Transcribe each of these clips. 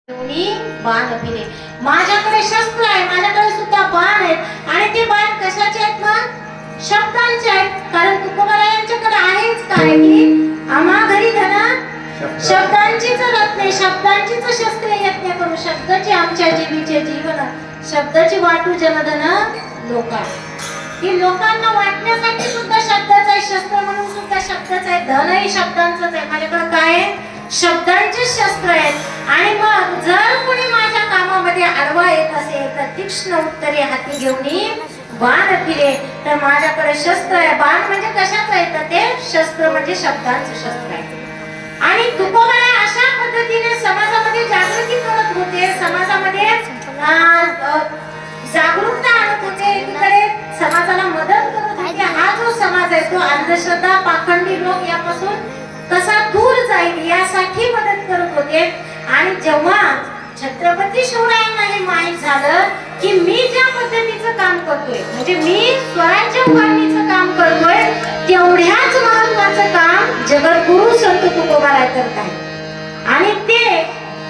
बाण फिरे. माझ्याकडे शस्त्र आहे, माझ्याकडे सुद्धा बाण आहेत आणि ते बाण कशाचे आहेत मग? शब्दांचे आहेत. कारण तुकोबारायांच्याकडे आहेच काय की आम्हा घरी धना शब्दांचीच रत्ने, शब्दांचीच शस्त्रे यज्ञ करू. शब्दाची आमच्या जीवीचे जीवन, शब्दाची वाटू जनधन लोका. ही लोकांना वाटण्यासाठी सुद्धा शब्दाचं आहे, शस्त्र म्हणून सुद्धा शब्दाचं आहे, धनही शब्दांचंच आहे. माझ्याकडे काय आहे? शब्दांचे शस्त्र आहेत. आणि मग जर कोणी माझ्या कामामध्ये अडवा येत असेल तर तीक्ष्ण उत्तरे हाती घेऊन बाण फिरे. तर माझ्याकडे शस्त्र आहे. बाण म्हणजे कशाचं आहे? तर ते शस्त्र म्हणजे शब्दांचं शस्त्र आहे. आणि तुकोबाराय अशा पद्धतीने समाजामध्ये जागृती करत होते, समाजामध्ये जागरूकता आणत होते, एकीकडे समाजाला मदत करत होते. हा जो समाज आहे तो अंधश्रद्धा, पाखंडी लोक यापासून कसा दूर जाईल यासाठी मदत करत होते. आणि जेव्हा छत्रपती शिवरायांना हे माहीत झालं की मी ज्या पद्धतीचं काम करतोय, म्हणजे मी स्वराज्य उभारणीचं काम करतोय, तेवढ्याच महत्त्वाचं काम जगद्गुरु संत तुकोबाराय करत आहेत. आणि ते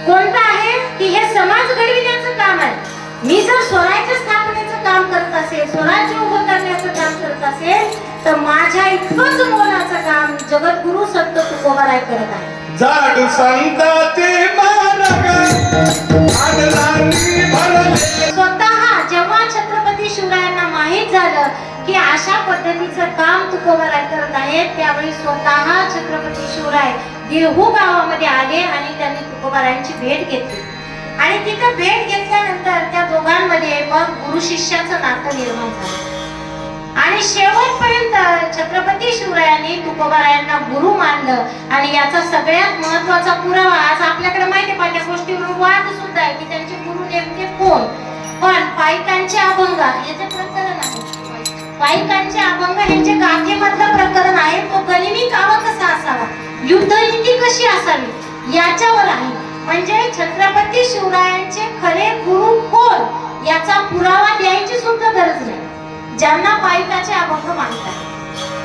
कोणतं आहे की हे समाज घडविण्याचं काम आहे. मी जर स्वराज्य स्थापनेचं काम करत असेल, स्वराज्य उभं करण्याचं काम करत असेल, तर माझ्या इतकंच मोलाचं काम जगद्गुरु संत तुकोबाराय करत आहे. जाड संताचे मार्ग आदलांनी भरले. स्वतः जेव्हा छत्रपती शिवरायांना माहीत झालं की अशा पद्धतीचं काम तुकोबाराय करत आहेत, त्यावेळी स्वतः छत्रपती शिवराय देहू गावामध्ये आले आणि त्यांनी तुकोबारायांची भेट घेतली. आणि तिथे भेट घेतल्यानंतर त्या दोघांमध्ये मग गुरु शिष्याचं नातं निर्माण झालं. आणि शेवटपर्यंत छत्रपती शिवरायांनी तुकोबारायांना गुरु मानलं. आणि याचा सगळ्यात महत्त्वाचा पुरावा आज आपल्याकडे माहिती आहे, त्या गोष्टीवर वाद सुद्धा आहे की त्यांचे गुरु नेमके कोण. पण पायकांचे अभंग याचे प्रकरण आहे. पायकांचे अभंग हे जे गाथेमधलं प्रकरण आहे, तो गनिमी कावा कसा असावा, युद्धनीती कशी असावी याच्यावर आहे. म्हणजे छत्रपती शिवरायांचे खरे गुरु कोण याचा पुरावा द्यायची सुद्धा गरज नाही ज्यांना पायकाचे अभंग मानतात.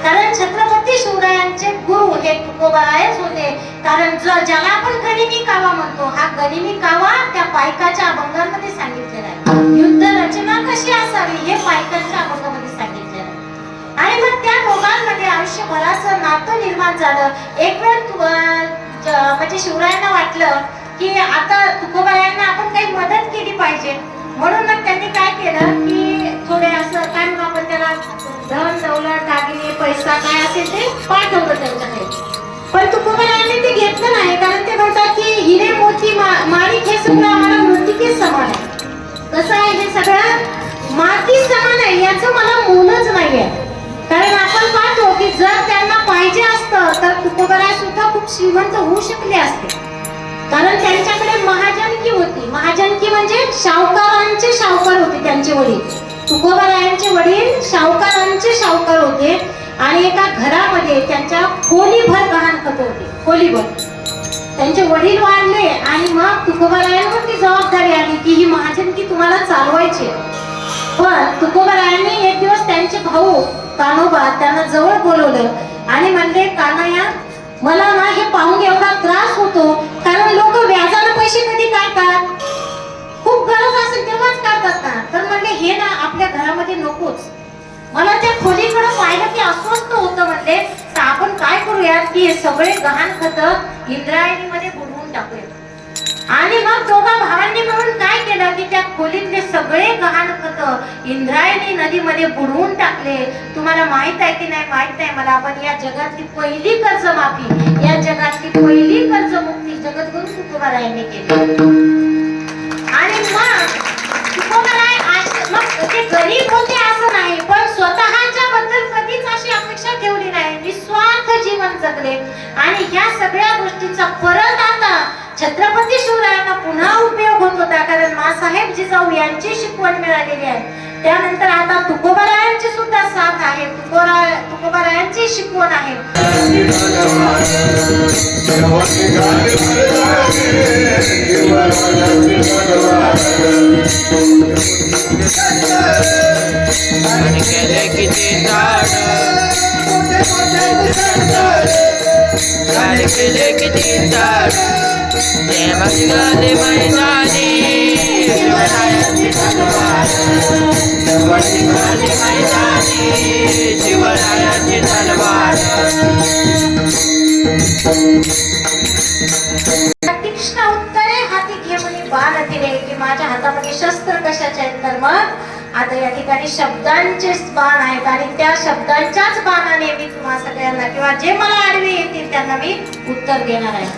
कारण छत्रपती शिवरायांचे गुरु हे तुकोबारायच होते. कारण ज्याला आपण गनिमी कावा म्हणतो, हा गनिमी कावा त्या पायकाच्या अभंगामध्ये सांगितलेला आहे. युद्ध रचना कशी असावी हे पायकाच्या अभंगामध्ये सांगितलेलं आहे. आणि मग त्या दोघांमध्ये आयुष्यभराचं नातं निर्माण झालं. एक वेळ म्हणजे शिवरायांना वाटलं की आता तुकोबारायांना आपण काही मदत केली पाहिजे, म्हणून मग त्यांनी काय केलं की थोडे असं काय म्हणून आपण त्याला धन दौलत दागिने पैसा काय असेल ते पाठवलं त्यांच्याकडे. पण तुकोबारायांनी ते घेतलं नाही. कारण ते म्हणतात की हिरे मोती माणिक हे सगळं आम्हाला मृत्तिकेच समान आहे. कसं आहे, हे सगळं माती समान आहे, याचं मला मोलच नाहीये. कारण आपण पाहतो की जर त्यांना पाहिजे असतं तर तुकोबाराय सुद्धा खूप श्रीमंत होऊ शकले असते. कारण त्यांच्याकडे महाजनकी होती. महाजनकी म्हणजे शाहूकारांचे शाहूकार होते त्यांचे वडील. तुकोबारायांचे वडील शाहूकारांचे शाहूकार होते. आणि एका घरामध्ये त्यांच्या खोलीभर गहाणखत होते. खोलीभर त्यांचे वडील वारले आणि मग तुकोबारायांवर ती जबाबदारी आली की ही महाजनकी तुम्हाला चालवायची. पण तुकोबारायांनी एक दिवस त्यांचे भाऊ कान्होबा त्यांना जवळ बोलवलं आणि म्हणले, कान्हया मला ना हे पाहून एवढा त्रास होतो. कारण लोक व्याजाने पैसे कधी काढतात, खूप गरज असेल तेव्हाच काढतात ना. तर म्हणले हे ना आपल्या घरामध्ये नकोच. मला त्या खोलीकडे पाहिलं की अस्वस्थ होतं. म्हणले तर आपण काय करूयात की हे सगळे गहाण खत इंद्रायणीमध्ये बुडवून टाकूया. आणि मग दोघा भावांनी मिळून काय केलं की त्या खोलीतले सगळे गहाण खत इंद्रायणी नदीमध्ये बुडवून टाकले. तुम्हाला माहित आहे की नाही माहित नाही मला, पण या जगातली पहिली कर्जमाफी, या जगातली पहिली कर्जमुक्ती जगद्गुरु तुकोबारायांनी केली. आणि मग तुकोबाराय मग ते गरीब होते असं नाही, पण स्वतःच्या बद्दल कधीच अशी अपेक्षा ठेवली नाही, निस्वार्थ जीवन जगले. आणि ह्या सगळ्या गोष्टींचा परत आता छत्रपती शिवरायांना पुन्हा उपयोग होत होता. कारण मासाहेब जिजाऊ यांची शिकवण मिळालेली आहे. त्यानंतर आता तुकोबारायांची सुद्धा साथ आहे, तुकोबारायांची शिकवण आहे. केले किती ताड देवाची गाले मैदान शिवरायाची तलवार जवळी झाली मैदानी शिवरायाची तलवार तीक्ष्ण उत्तरे हाती घेऊन बाण दिले की माझ्या हातामध्ये शस्त्र कशाचे आहेत तर मग आता या ठिकाणी शब्दांचेच बाण आहेत आणि त्या शब्दांच्याच बाणाने मी तुम्हा सगळ्यांना किंवा जे मला आडवे येतील त्यांना मी उत्तर देणार आहे.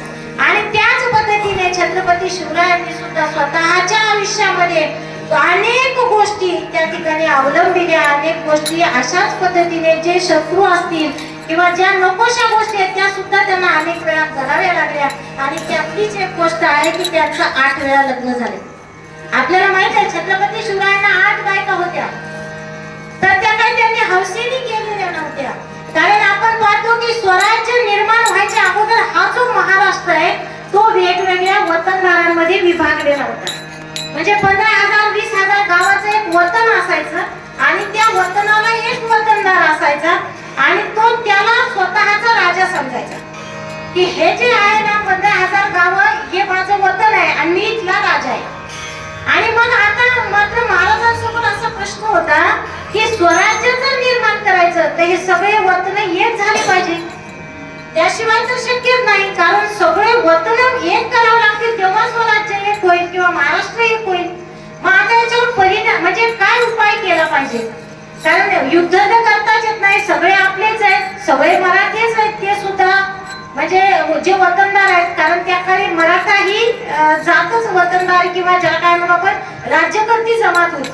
आणि त्याच पद्धतीने छत्रपती शिवरायांनी सुद्धा स्वतःच्या आयुष्यामध्ये अनेक गोष्टी त्या ठिकाणी अवलंबिल्या. अनेक गोष्टी अशाच पद्धतीने जे शत्रू असतील किंवा ज्या नकोशा गोष्टी आहेत त्या सुद्धा त्यांना अनेक वेळा कराव्या लागल्या. आणि त्यातलीच एक गोष्ट आहे की त्यांचं 8 वेळा लग्न झाले. आपल्याला माहित आहे छत्रपती शिवरायांना 8 बायका होत्या, तर त्या काही त्यांनी हौसेने केलेल्या नव्हत्या. कारण आपण पाहतो की स्वराज्य निर्माण व्हायच्या अगोदर हा जो महाराष्ट्र आहे तो वेगवेगळ्या वतनदारांमध्ये विभागलेला होता. म्हणजे 15,000 20,000 गावाचं एक वतन असायचं आणि त्या वतनाला एक वतनदार असायचा आणि तो त्याला स्वतःचा राजा समजायचा की हे जे आहे ना 15,000 गावं हे माझं वतन आहे आणि मी इथला राजा आहे. आणि मग आता मात्र महाराजांसमोर असा प्रश्न होता की स्वराज्य जर निर्माण करायचं तर हे सगळे वतन एक झाले पाहिजे, त्याशिवाय तर शक्यच नाही. कारण सगळे वतन एक करावं लागतील तेव्हा स्वराज्य एक होईल किंवा महाराष्ट्र एक होईल. मग आता याच्यावर परिणाम म्हणजे काय उपाय केला पाहिजे. कारण युद्ध तर करताच येत नाही, सगळे आपलेच आहेत, सगळे मराठीच आहेत ते सुद्धा म्हणजे जे वतनदार आहेत. कारण त्या काळी मराठा ही जातच वतनदार किंवा ज्याला काय म्हणू आपण राज्यकर्ती जमात होती.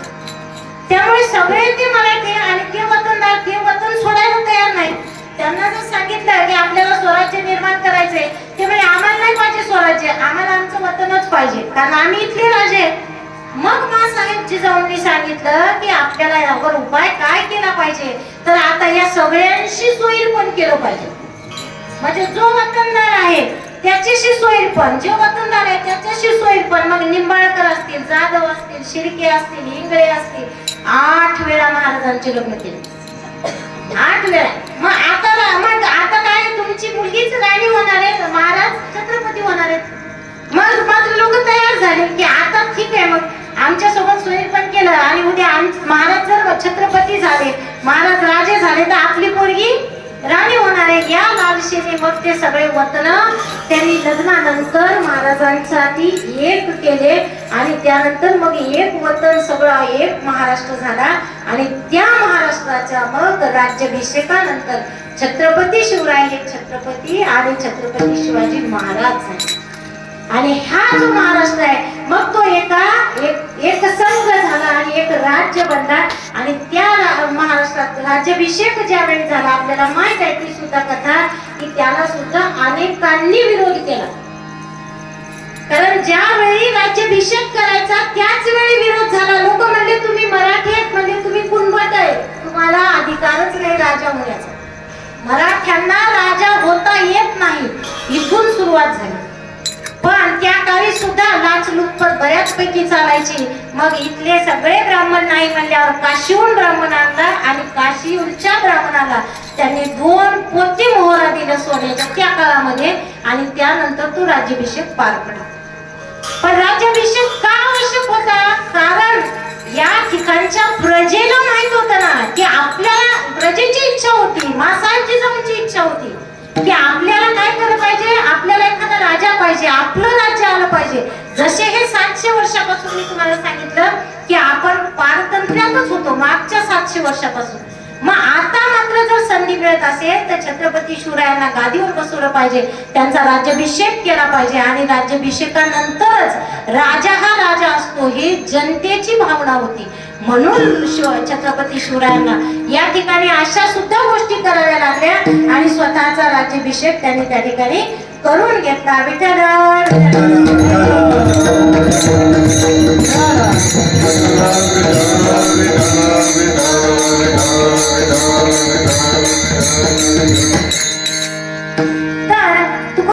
त्यामुळे सगळे ते मराठी आणि ते वतनदार ते वतन सोडायला तयार नाही. त्यांना जर सांगितलं की आपल्याला स्वराज्य निर्माण करायचंय ते म्हणजे आम्हाला नाही पाहिजे स्वराज्य, आम्हाला आमचं वतनच पाहिजे कारण आम्ही इथले राजे. मग माँसाहेब जिजाऊंनी सांगितलं की आपल्याला यावर उपाय काय केला पाहिजे तर आता या सगळ्यांशी सोयीपण केलं पाहिजे. म्हणजे जो वतनदार आहे त्याच्याशी सोयीपण, जे वतनदार आहे त्याच्याशी सोयीपण. मग निंबाळकर असतील, जाधव असतील, शिर्के असतील, इंगळे असतील, 8 वेळा महाराजांचे लग्न केले. 8 वेळा. मग आता काय तुमची मुलगीच राणी होणार आहे, महाराज छत्रपती होणार आहेत. मग मात्र लोक तयार झाले की आता ठीक आहे मग आमच्या सोबत सोयीपण केलं आणि उद्या महाराज जर छत्रपती झाले, महाराज राजे झाले तर आपली पोरगी राणी होणार आहे. या लालसेने मग ते सगळे वतन त्यांनी लग्नानंतर महाराजांसाठी एक केले आणि त्यानंतर मग एक वतन सगळं एक महाराष्ट्र झाला. आणि त्या महाराष्ट्राच्या मग राज्याभिषेकानंतर छत्रपती शिवराय हे छत्रपती आणि छत्रपती शिवाजी महाराज झाले. आणि हा जो महाराष्ट्र आहे मग तो एक संघ झाला आणि एक राज्य बनला. आणि त्या महाराष्ट्रात राज्याभिषेक ज्यावेळी झाला आपल्याला माहित आहे ती सुद्धा कथा की त्याला सुद्धा अनेकांनी विरोध केला. कारण ज्यावेळी राज्याभिषेक करायचा त्याच वेळी विरोध झाला. लोक म्हणले तुम्ही मराठी आहेत, म्हणजे तुम्ही कुणबट आहे, तुम्हाला अधिकारच नाही राजा होण्याचा, मराठ्यांना राजा होता येत नाही. इथून सुरुवात झाली. पण त्या काळी सुद्धा लाचलुचपत बऱ्याचपैकी चालायची. मग इथले सगळे ब्राह्मण नाही म्हणल्यावर काशीहून ब्राह्मण आणला आणि काशीहूनच्या ब्राह्मणाला त्यांनी 2 पोते मोहरा दिलं सोन्याच्या त्या काळामध्ये आणि त्यानंतर तो राज्याभिषेक पार पडला. पण राज्याभिषेक का आवश्यक होता? कारण या ठिकाणच्या प्रजेला माहित होतं ना की आपल्याला प्रजेची इच्छा होती, माँसाहेब जिजाऊंची इच्छा होती की आपल्याला काय केलं पाहिजे, आपल्याला एखादा राजा पाहिजे, आपलं राज्य आलं पाहिजे. जसे हे 700 वर्षापासून मी तुम्हाला सांगितलं की आपण पारतंत्र्यातच होतो मागच्या 700 वर्षापासून. मग आता मात्र जर संधी मिळत असेल तर छत्रपती शिवरायांना गादीवर बसवलं पाहिजे, त्यांचा राज्याभिषेक केला पाहिजे. आणि राज्याभिषेकानंतरच राजा हा राजा असतो ही जनतेची भावना होती. म्हणून छत्रपती शिवरायांना या ठिकाणी अशा सुद्धा गोष्टी कराव्या लागल्या आणि स्वतःचा राज्याभिषेक त्यांनी त्या ठिकाणी करून घेतला. विठ्ठल